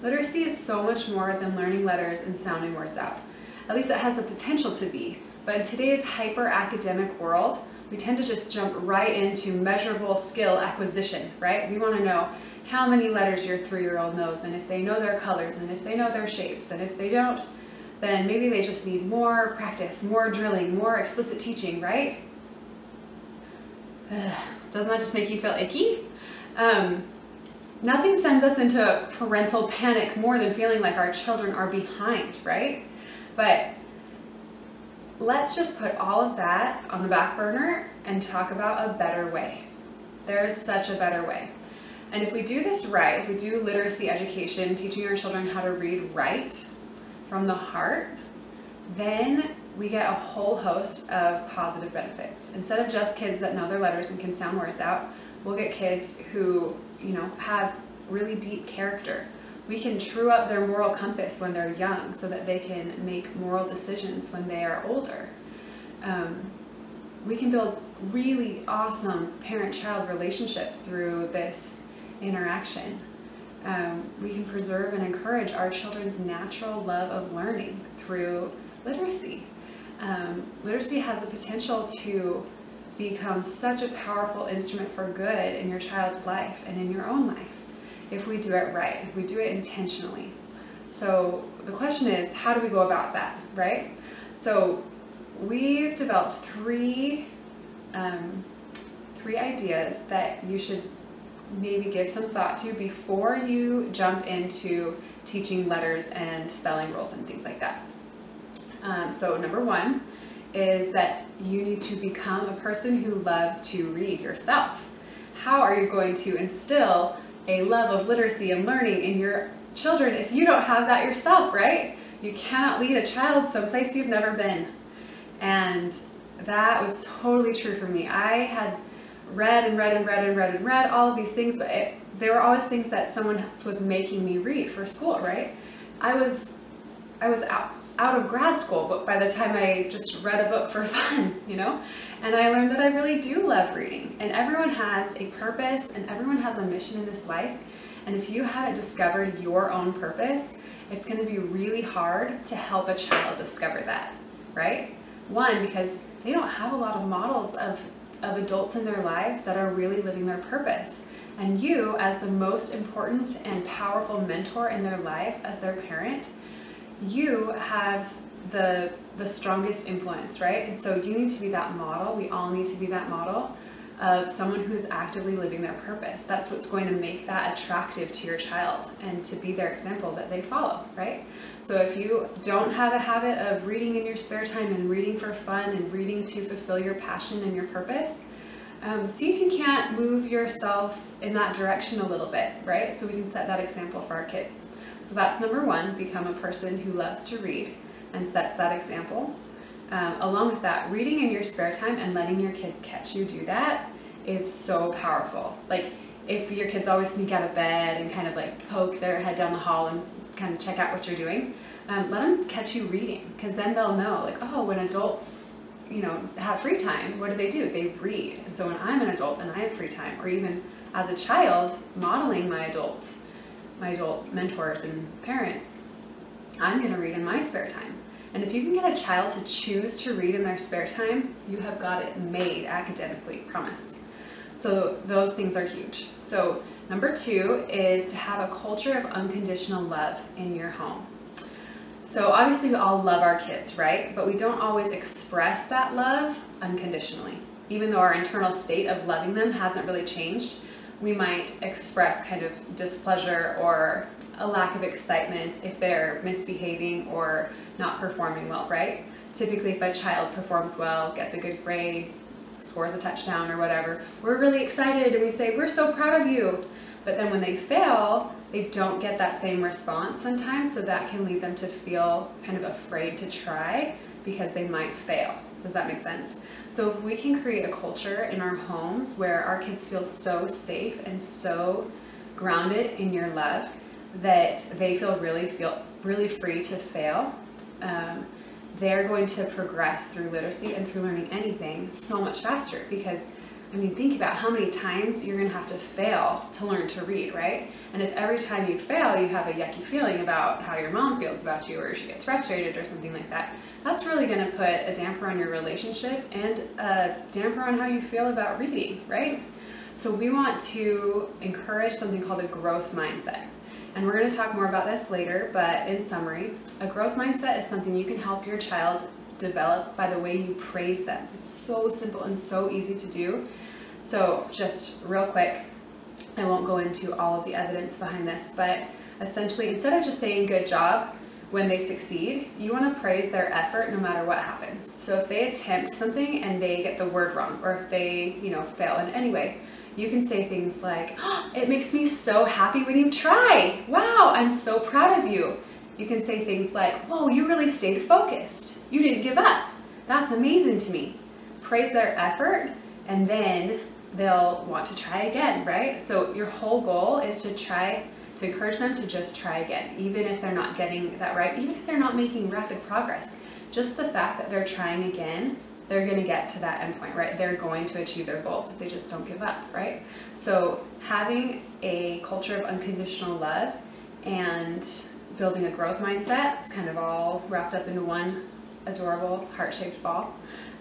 Literacy is so much more than learning letters and sounding words out. At least it has the potential to be. But in today's hyper-academic world, we tend to just jump right into measurable skill acquisition, right? We want to know how many letters your 3-year-old knows, and if they know their colors, and if they know their shapes, and if they don't, then maybe they just need more practice, more drilling, more explicit teaching, right? Doesn't that just make you feel icky? Nothing sends us into parental panic more than feeling like our children are behind, right? But let's just put all of that on the back burner and talk about a better way. There is such a better way. And if we do this right, if we do literacy education, teaching our children how to read right from the heart, then we get a whole host of positive benefits. Instead of just kids that know their letters and can sound words out, we'll get kids who, have really deep character. We can true up their moral compass when they're young so that they can make moral decisions when they are older. We can build really awesome parent-child relationships through this interaction. We can preserve and encourage our children's natural love of learning through literacy. Literacy has the potential to become such a powerful instrument for good in your child's life and in your own life if we do it right, if we do it intentionally. So the question is, how do we go about that, right? So we've developed three ideas that you should maybe give some thought to before you jump into teaching letters and spelling rules and things like that. So number one is that you need to become a person who loves to read yourself. How are you going to instill a love of literacy and learning in your children if you don't have that yourself, right? You cannot lead a child someplace you've never been. And that was totally true for me. I had read all of these things, but they were always things that someone else was making me read for school, right? I was out of grad school, but by the time I just read a book for fun, and I learned that I really do love reading, and everyone has a purpose and everyone has a mission in this life. And if you haven't discovered your own purpose, it's going to be really hard to help a child discover that, right? One, because they don't have a lot of models of adults in their lives that are really living their purpose. And you, as the most important and powerful mentor in their lives as their parent, you have the strongest influence, right? And so you need to be that model. We all need to be that model of someone who's actively living their purpose. That's what's going to make that attractive to your child and to be their example that they follow, right? So if you don't have a habit of reading in your spare time and reading for fun and reading to fulfill your passion and your purpose, see if you can't move yourself in that direction a little bit, right? So we can set that example for our kids. So that's number one, become a person who loves to read and sets that example. Along with that, reading in your spare time and letting your kids catch you do that is so powerful. Like if your kids always sneak out of bed and kind of like poke their head down the hall and kind of check out what you're doing, let them catch you reading, because then they'll know, like, oh, when adults have free time, what do? They read. And so when I'm an adult and I have free time, or even as a child modeling my adult mentors and parents, I'm going to read in my spare time. And if you can get a child to choose to read in their spare time, you have got it made academically, promise. So those things are huge. So number two is to have a culture of unconditional love in your home. So obviously we all love our kids, right? But we don't always express that love unconditionally. Even though our internal state of loving them hasn't really changed, we might express kind of displeasure or a lack of excitement if they're misbehaving or not performing well, right? Typically, if a child performs well, gets a good grade, scores a touchdown or whatever, we're really excited and we say, we're so proud of you. But then when they fail, they don't get that same response sometimes, so that can lead them to feel kind of afraid to try because they might fail. Does that make sense? So if we can create a culture in our homes where our kids feel so safe and so grounded in your love that they feel really free to fail, they're going to progress through literacy and through learning anything so much faster, because I mean, think about how many times you're going to have to fail to learn to read, right? And if every time you fail, you have a yucky feeling about how your mom feels about you, or she gets frustrated or something like that, that's really going to put a damper on your relationship and a damper on how you feel about reading, right? So we want to encourage something called a growth mindset. And we're going to talk more about this later, but in summary, a growth mindset is something you can help your child develop by the way you praise them. It's so simple and so easy to do. So just real quick, I won't go into all of the evidence behind this, but essentially, instead of just saying good job when they succeed, you want to praise their effort no matter what happens. So if they attempt something and they get the word wrong, or if they, fail in any way, you can say things like, oh, it makes me so happy when you try. Wow, I'm so proud of you. You can say things like, whoa, you really stayed focused. You didn't give up. That's amazing to me. Praise their effort, and then they'll want to try again, right? So your whole goal is to encourage them to just try again, even if they're not getting that right, even if they're not making rapid progress. Just the fact that they're trying again, they're going to get to that endpoint, right? They're going to achieve their goals if they just don't give up, right? So having a culture of unconditional love and building a growth mindset, it's kind of all wrapped up into one adorable heart-shaped ball,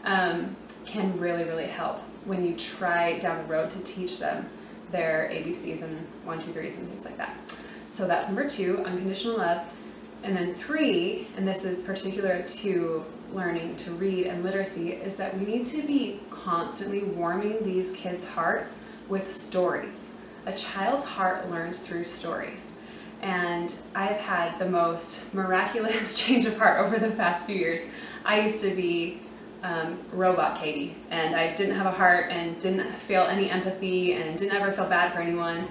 can really, really help when you try down the road to teach them their ABCs and 1, 2, 3s and things like that. So that's number 2, unconditional love. And then 3, and this is particular to learning to read and literacy, is that we need to be constantly warming these kids' hearts with stories. A child's heart learns through stories. And I've had the most miraculous change of heart over the past few years. I used to be robot Katie, and I didn't have a heart and didn't feel any empathy and didn't ever feel bad for anyone.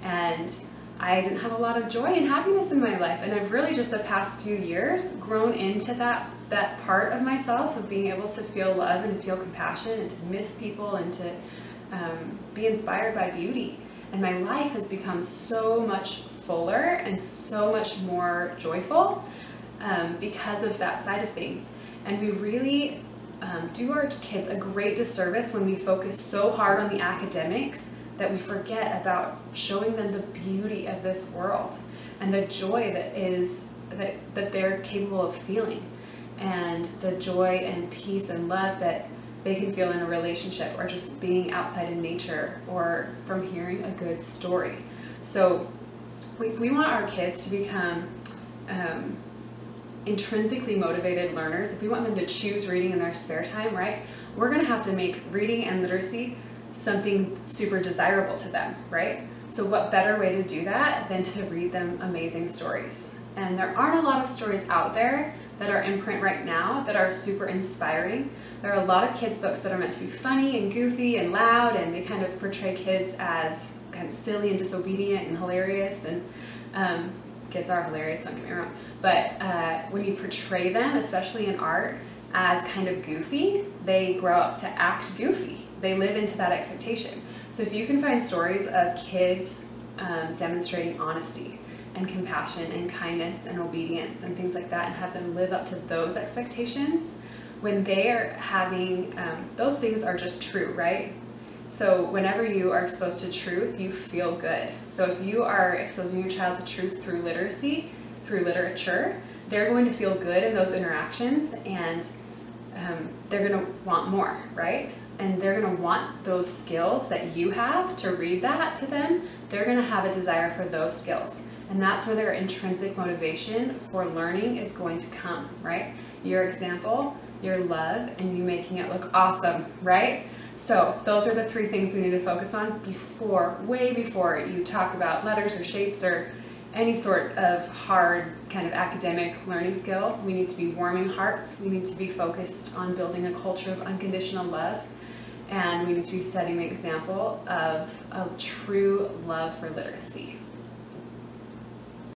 And I didn't have a lot of joy and happiness in my life. And I've really just the past few years grown into that part of myself of being able to feel love and to feel compassion and to miss people and to be inspired by beauty. And my life has become so much fuller and so much more joyful because of that side of things. And we really do our kids a great disservice when we focus so hard on the academics that we forget about showing them the beauty of this world and the joy that they're capable of feeling, and the joy and peace and love that they can feel in a relationship, or just being outside in nature, or from hearing a good story. So we want our kids to become intrinsically motivated learners. If we want them to choose reading in their spare time, right, we're going to have to make reading and literacy something super desirable to them, right? So what better way to do that than to read them amazing stories? And there aren't a lot of stories out there that are in print right now that are super inspiring. There are a lot of kids' books that are meant to be funny and goofy and loud, and they kind of portray kids as kind of silly and disobedient and hilarious, and kids are hilarious, don't get me wrong, but when you portray them, especially in art, as kind of goofy, they grow up to act goofy. They live into that expectation. So if you can find stories of kids demonstrating honesty and compassion and kindness and obedience and things like that, and have them live up to those expectations, when they are having, those things are just true, right? So whenever you are exposed to truth, you feel good. So if you are exposing your child to truth through literacy, through literature, they're going to feel good in those interactions, and they're going to want more, right? And they're going to want those skills that you have to read that to them. They're going to have a desire for those skills. And that's where their intrinsic motivation for learning is going to come, right? Your example, your love, and you making it look awesome, right? So those are the 3 things we need to focus on way before you talk about letters or shapes or any sort of hard kind of academic learning skill. We need to be warming hearts. We need to be focused on building a culture of unconditional love. And we need to be setting the example of a true love for literacy.